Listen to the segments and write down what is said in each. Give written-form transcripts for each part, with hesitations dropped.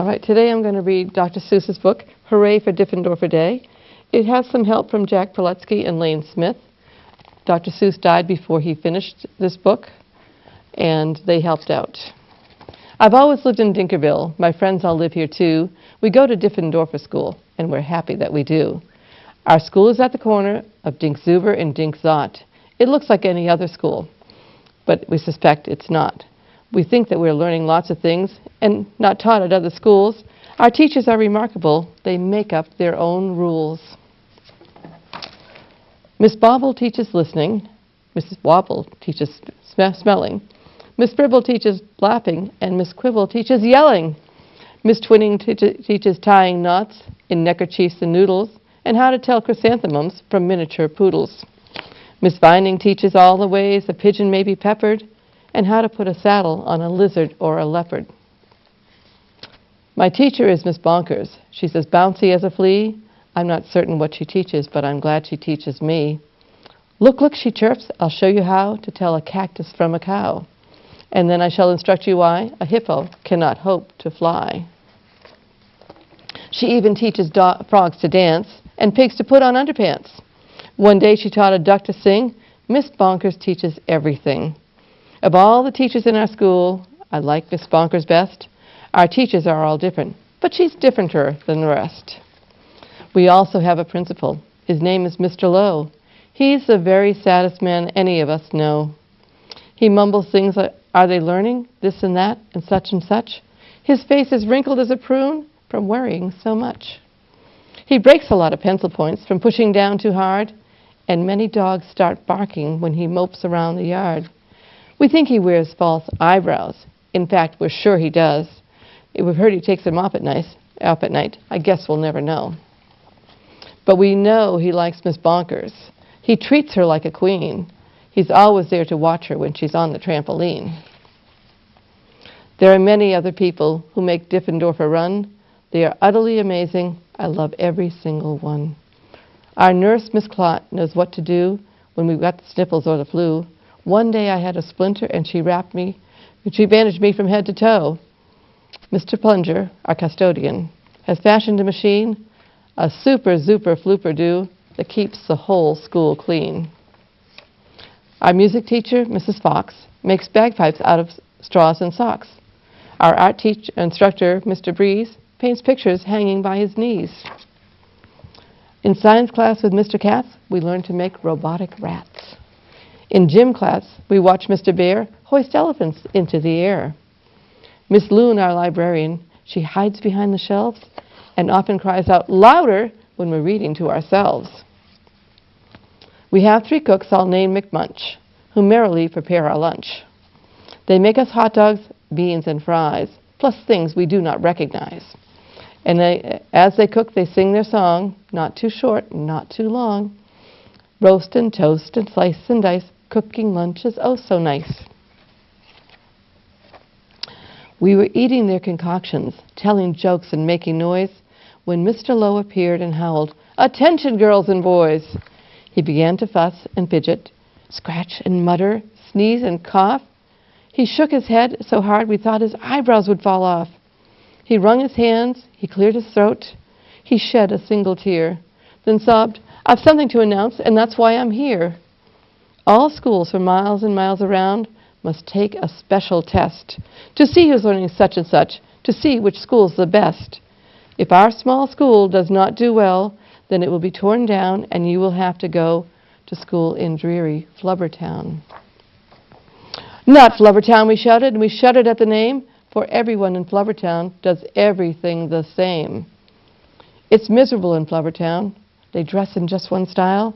All right, today I'm going to read Dr. Seuss's book, Hooray for Diffendoofer Day. It has some help from Jack Perletsky and Lane Smith. Dr. Seuss died before he finished this book, and they helped out. I've always lived in Dinkerville. My friends all live here too. We go to Diffendoofer School, and we're happy that we do. Our school is at the corner of Dinkzuber and Dinkzot. It looks like any other school, but we suspect it's not. We think that we're learning lots of things and not taught at other schools. Our teachers are remarkable. They make up their own rules. Miss Bobble teaches listening. Mrs. Wobble teaches smelling. Miss Fribble teaches laughing, and Miss Quibble teaches yelling. Miss Twinning teaches tying knots in neckerchiefs and noodles, and how to tell chrysanthemums from miniature poodles. Miss Vining teaches all the ways a pigeon may be peppered, and how to put a saddle on a lizard or a leopard. My teacher is Miss Bonkers. She's as bouncy as a flea. I'm not certain what she teaches, but I'm glad she teaches me. Look, look, she chirps, I'll show you how to tell a cactus from a cow. And then I shall instruct you why a hippo cannot hope to fly. She even teaches frogs to dance and pigs to put on underpants. One day she taught a duck to sing. Miss Bonkers teaches everything. Of all the teachers in our school, I like Miss Bonkers best. Our teachers are all different, but she's differenter than the rest. We also have a principal. His name is Mr. Lowe. He's the very saddest man any of us know. He mumbles things like, are they learning this and that and such and such? His face is wrinkled as a prune from worrying so much. He breaks a lot of pencil points from pushing down too hard, and many dogs start barking when he mopes around the yard. We think he wears false eyebrows. In fact, we're sure he does. We've heard he takes them off at night. I guess we'll never know. But we know he likes Miss Bonkers. He treats her like a queen. He's always there to watch her when she's on the trampoline. There are many other people who make Diffendoofer run. They are utterly amazing. I love every single one. Our nurse, Miss Clot, knows what to do when we've got the sniffles or the flu. One day I had a splinter and she bandaged me from head to toe. Mr. Plunger, our custodian, has fashioned a machine, a super zuper flooper do that keeps the whole school clean. Our music teacher, Mrs. Fox, makes bagpipes out of straws and socks. Our art instructor, Mr. Breeze, paints pictures hanging by his knees. In science class with Mr. Katz, we learn to make robotic rats. In gym class, we watch Mr. Bear hoist elephants into the air. Miss Loon, our librarian, she hides behind the shelves and often cries out louder when we're reading to ourselves. We have 3 cooks all named McMunch, who merrily prepare our lunch. They make us hot dogs, beans, and fries, plus things we do not recognize. And as they cook, they sing their song, not too short, not too long. Roast and toast and slice and dice, cooking lunch is oh so nice. We were eating their concoctions, telling jokes and making noise, when Mr. Lowe appeared and howled, "Attention, girls and boys!" He began to fuss and fidget, scratch and mutter, sneeze and cough. He shook his head so hard we thought his eyebrows would fall off. He wrung his hands, he cleared his throat, he shed a single tear, then sobbed, "I've something to announce, and that's why I'm here." All schools for miles and miles around must take a special test to see who's learning such and such, to see which school's the best. If our small school does not do well, then it will be torn down and you will have to go to school in dreary Flubbertown. Not Flubbertown, we shouted, and we shuddered at the name, for everyone in Flubbertown does everything the same. It's miserable in Flubbertown. They dress in just one style.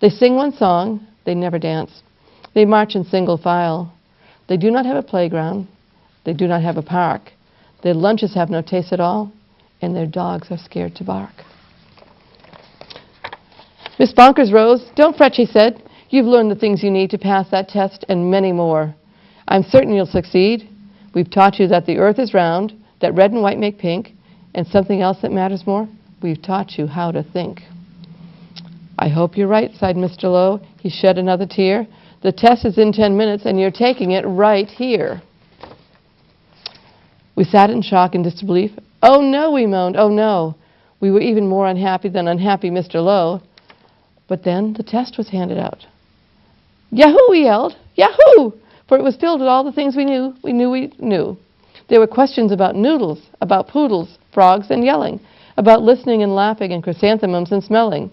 They sing one song. They never dance. They march in single file. They do not have a playground. They do not have a park. Their lunches have no taste at all, and their dogs are scared to bark. Miss Bonkers rose. "Don't fret," she said. "You've learned the things you need to pass that test and many more. I'm certain you'll succeed. We've taught you that the earth is round, that red and white make pink, and something else that matters more, we've taught you how to think." "I hope you're right," sighed Mr. Lowe. He shed another tear. "The test is in 10 minutes, and you're taking it right here." We sat in shock and disbelief. Oh no, we moaned, oh no. We were even more unhappy than unhappy Mr. Lowe. But then the test was handed out. Yahoo, we yelled, Yahoo! For it was filled with all the things we knew. There were questions about noodles, about poodles, frogs, and yelling, about listening and laughing and chrysanthemums and smelling.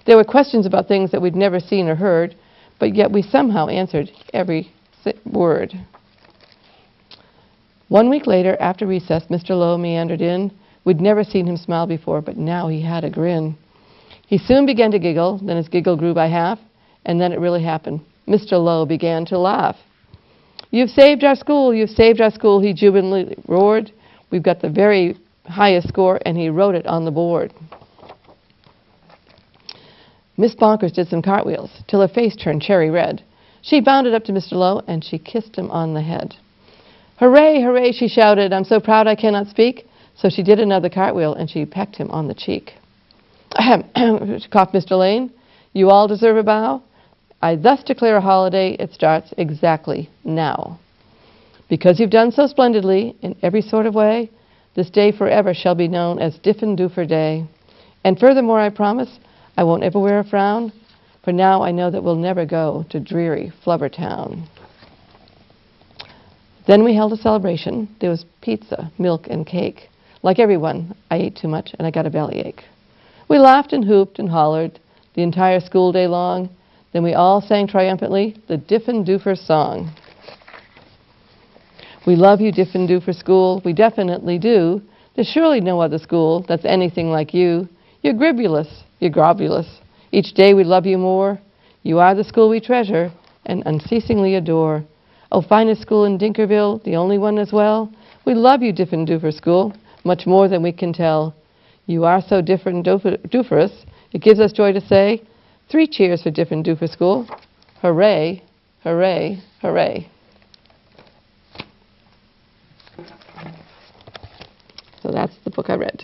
There were questions about things that we'd never seen or heard, but yet we somehow answered every word. 1 week later, after recess, Mr. Lowe meandered in. We'd never seen him smile before, but now he had a grin. He soon began to giggle, then his giggle grew by half, and then it really happened. Mr. Lowe began to laugh. You've saved our school, he jubilantly roared. We've got the very highest score, and he wrote it on the board. Miss Bonkers did some cartwheels till her face turned cherry red. She bounded up to Mr. Lowe, and she kissed him on the head. Hooray, hooray, she shouted, I'm so proud I cannot speak. So she did another cartwheel, and she pecked him on the cheek. Ahem, coughed Mr. Lane. You all deserve a bow. I thus declare a holiday. It starts exactly now. Because you've done so splendidly in every sort of way, this day forever shall be known as Diffendoofer Day. And furthermore, I promise I won't ever wear a frown, for now I know that we'll never go to dreary Flubbertown. Then we held a celebration. There was pizza, milk, and cake. Like everyone, I ate too much and I got a bellyache. We laughed and hooped and hollered the entire school day long. Then we all sang triumphantly the Diffendoofer song. We love you, Diffendoofer school. We definitely do. There's surely no other school that's anything like you. You're gribulous. You're globulous. Each day we love you more. You are the school we treasure and unceasingly adore. Oh, finest school in Dinkerville, the only one as well. We love you, Diffendoofer school, much more than we can tell. You are so differendooferous, it gives us joy to say, 3 cheers for Diffendoofer school. Hooray, hooray, hooray. So that's the book I read.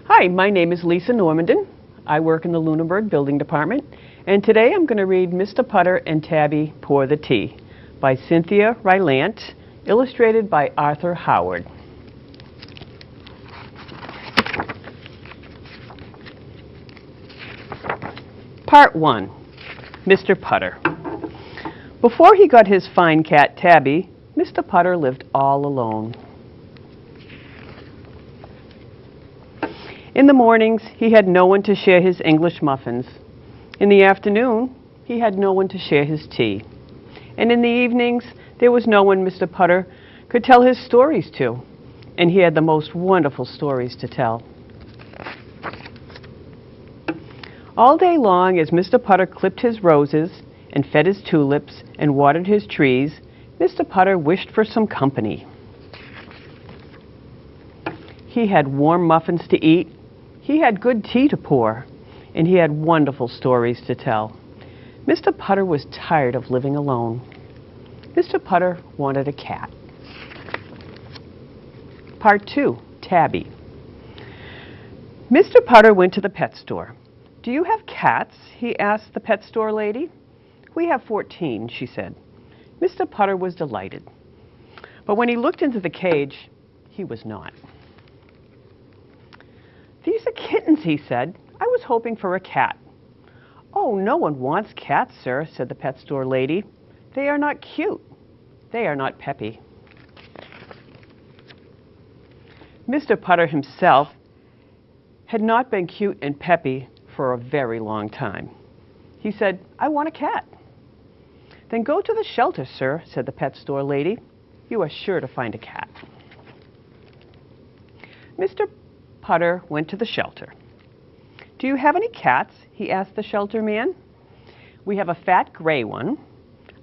Hi, my name is Lisa Normandin. I work in the Lunenburg building department, and today I'm going to read Mr. Putter and Tabby Pour the Tea by Cynthia Rylant, illustrated by Arthur Howard. Part 1. Mr. Putter. Before he got his fine cat Tabby, Mr. Putter lived all alone. In the mornings, he had no one to share his English muffins. In the afternoon, he had no one to share his tea. And in the evenings, there was no one Mr. Putter could tell his stories to. And he had the most wonderful stories to tell. All day long, as Mr. Putter clipped his roses and fed his tulips and watered his trees, Mr. Putter wished for some company. He had warm muffins to eat, he had good tea to pour, and he had wonderful stories to tell. Mr. Putter was tired of living alone. Mr. Putter wanted a cat. Part 2, Tabby. Mr. Putter went to the pet store. Do you have cats? He asked the pet store lady. We have 14, she said. Mr. Putter was delighted. But when he looked into the cage, he was not. These are kittens, he said. I was hoping for a cat. Oh, no one wants cats, sir, said the pet store lady. They are not cute. They are not peppy. Mr. Putter himself had not been cute and peppy for a very long time. He said, I want a cat. Then go to the shelter, sir, said the pet store lady. You are sure to find a cat. Mr. Putter went to the shelter. Do you have any cats? He asked the shelter man. We have a fat gray one,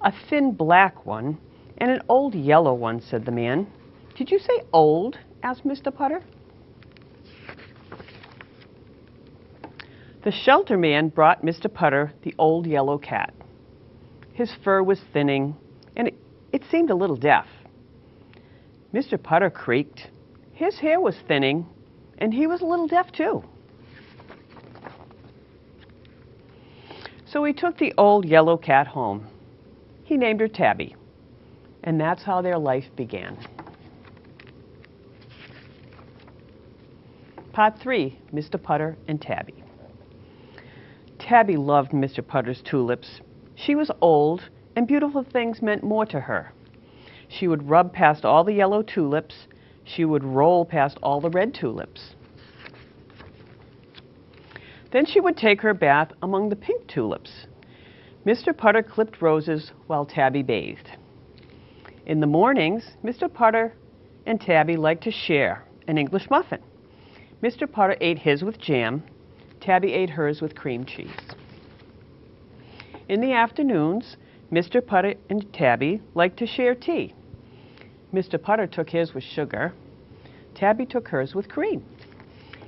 a thin black one, and an old yellow one, said the man. Did you say old? Asked Mr. Putter. The shelter man brought Mr. Putter the old yellow cat. His fur was thinning, and it seemed a little deaf. Mr. Putter creaked. His hair was thinning, and he was a little deaf too. So he took the old yellow cat home. He named her Tabby, and that's how their life began. Part 3, Mr. Putter and Tabby. Tabby loved Mr. Putter's tulips. She was old, and beautiful things meant more to her. She would rub past all the yellow tulips. She would roll past all the red tulips. Then she would take her bath among the pink tulips. Mr. Putter clipped roses while Tabby bathed. In the mornings, Mr. Putter and Tabby liked to share an English muffin. Mr. Putter ate his with jam. Tabby ate hers with cream cheese. In the afternoons, Mr. Putter and Tabby liked to share tea. Mr. Putter took his with sugar. Tabby took hers with cream.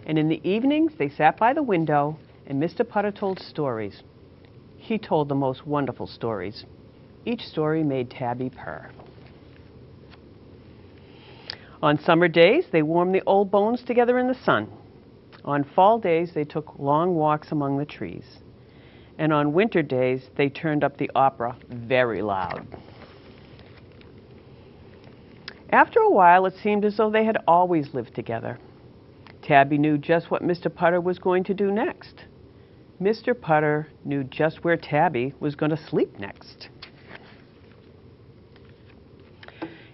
And in the evenings, they sat by the window, and Mr. Putter told stories. He told the most wonderful stories. Each story made Tabby purr. On summer days, they warmed the old bones together in the sun. On fall days, they took long walks among the trees. And on winter days, they turned up the opera very loud. After a while, it seemed as though they had always lived together. Tabby knew just what Mr. Putter was going to do next. Mr. Putter knew just where Tabby was going to sleep next.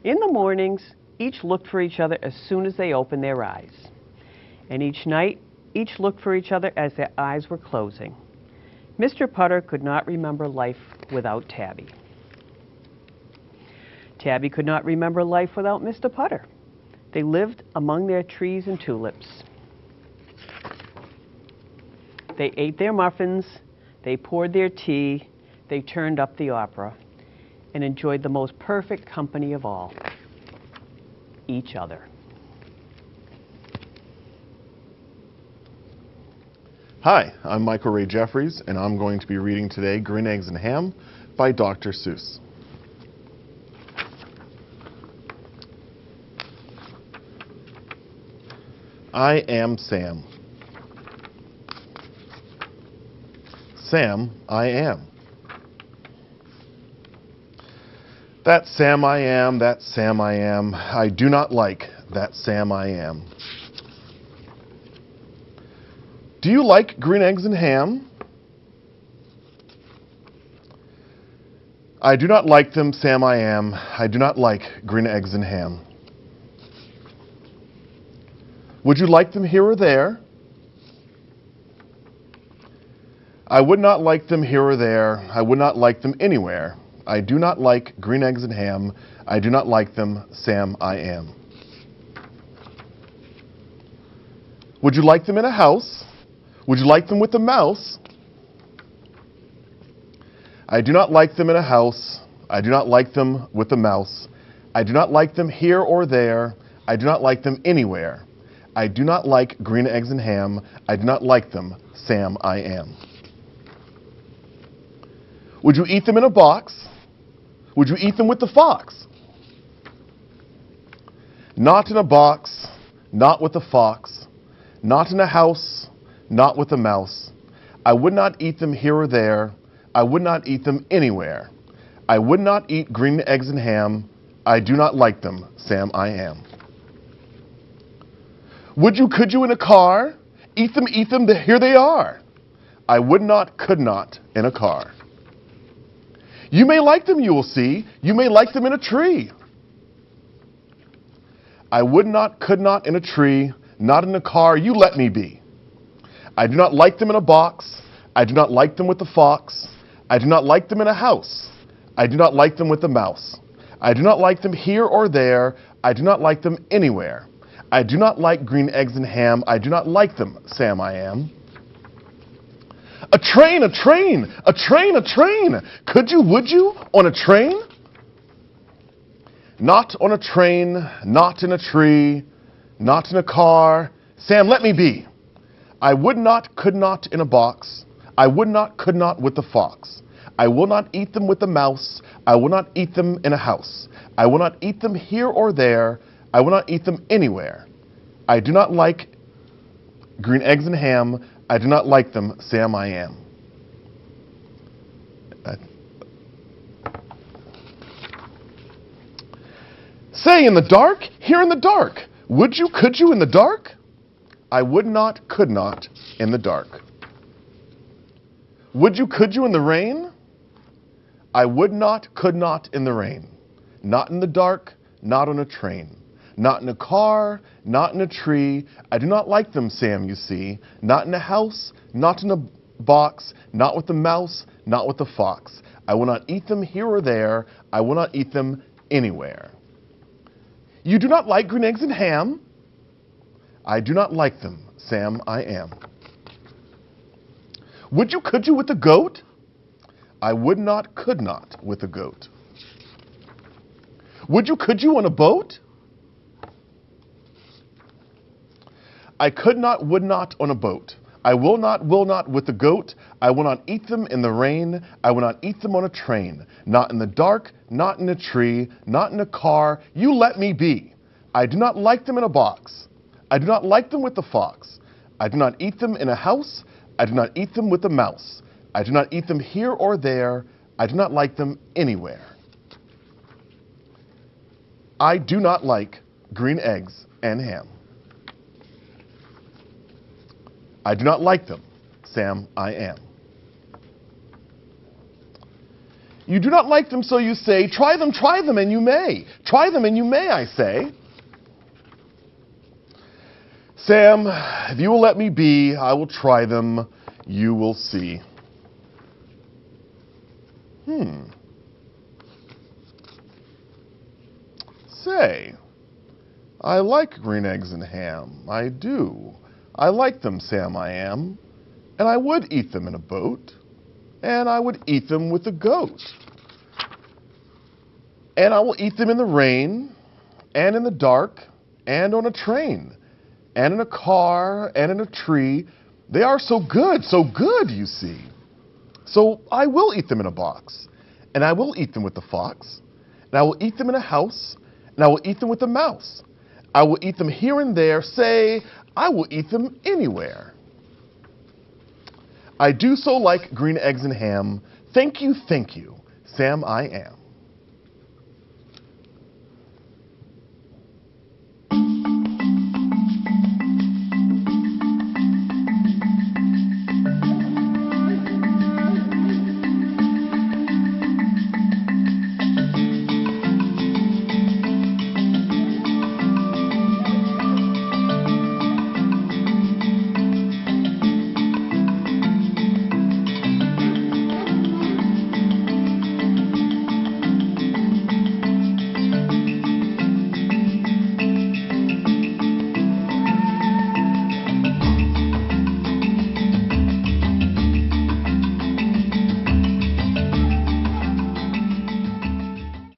In the mornings, each looked for each other as soon as they opened their eyes. And each night, each looked for each other as their eyes were closing. Mr. Putter could not remember life without Tabby. Tabby could not remember life without Mr. Putter. They lived among their trees and tulips. They ate their muffins, they poured their tea, they turned up the opera, and enjoyed the most perfect company of all, each other. Hi, I'm Micheal-Ray Jeffries, and I'm going to be reading today Green Eggs and Ham by Dr. Seuss. I am Sam. Sam, I am. That Sam I am, that Sam I am. I do not like that Sam I am. Do you like green eggs and ham? I do not like them, Sam I am. I do not like green eggs and ham. Would you like them here or there? I would not like them here or there. I would not like them anywhere. I do not like green eggs and ham. I do not like them, Sam I am. Would you like them in a house? Would you like them with a mouse? I do not like them in a house. I do not like them with a mouse. I do not like them here or there. I do not like them anywhere. I do not like green eggs and ham. I do not like them, Sam I am. Would you eat them in a box? Would you eat them with the fox? Not in a box, not with a fox, not in a house, not with a mouse. I would not eat them here or there. I would not eat them anywhere. I would not eat green eggs and ham. I do not like them, Sam I am. Would you, could you in a car? Eat them, here they are. I would not, could not in a car. You may like them, you will see. You may like them in a tree. I would not, could not in a tree, not in a car, you let me be. I do not like them in a box. I do not like them with the fox. I do not like them in a house. I do not like them with the mouse. I do not like them here or there. I do not like them anywhere. I do not like green eggs and ham. I do not like them, Sam I am. A train, a train, a train, a train. Could you, would you, on a train? Not on a train, not in a tree, not in a car. Sam, let me be. I would not, could not in a box. I would not, could not with the fox. I will not eat them with the mouse. I will not eat them in a house. I will not eat them here or there. I will not eat them anywhere. I do not like green eggs and ham. I do not like them, Sam I am. Say, in the dark, here in the dark. Would you, could you in the dark? I would not, could not, in the dark. Would you, could you in the rain? I would not, could not in the rain. Not in the dark, not on a train. Not in a car, not in a tree. I do not like them, Sam, you see. Not in a house, not in a box, not with the mouse, not with the fox. I will not eat them here or there. I will not eat them anywhere. You do not like green eggs and ham? I do not like them, Sam, I am. Would you, could you with the goat? I would not, could not with the goat. Would you, could you on a boat? I could not, would not on a boat. I will not with the goat. I will not eat them in the rain. I will not eat them on a train. Not in the dark, not in a tree, not in a car. You let me be. I do not like them in a box. I do not like them with the fox. I do not eat them in a house. I do not eat them with the mouse. I do not eat them here or there. I do not like them anywhere. I do not like green eggs and ham. I do not like them, Sam, I am. You do not like them, so you say, try them, and you may. Try them, and you may, I say. Sam, if you will let me be, I will try them, you will see. Say, I like green eggs and ham, I do. I like them, Sam, I am. And I would eat them in a boat. And I would eat them with a goat. And I will eat them in the rain, and in the dark, and on a train, and in a car, and in a tree. They are so good, you see. So I will eat them in a box, and I will eat them with the fox, and I will eat them in a house, and I will eat them with the mouse. I will eat them here and there, say, I will eat them anywhere. I do so like green eggs and ham. Thank you, Sam, I am.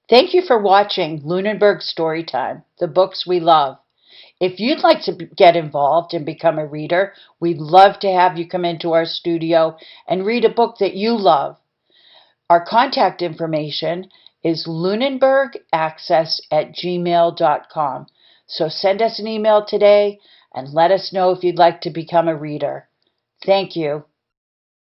Thank you for watching Lunenburg Storytime, the books we love. If you'd like to get involved and become a reader, we'd love to have you come into our studio and read a book that you love. Our contact information is lunenburgaccess@gmail.com. So send us an email today and let us know if you'd like to become a reader. Thank you.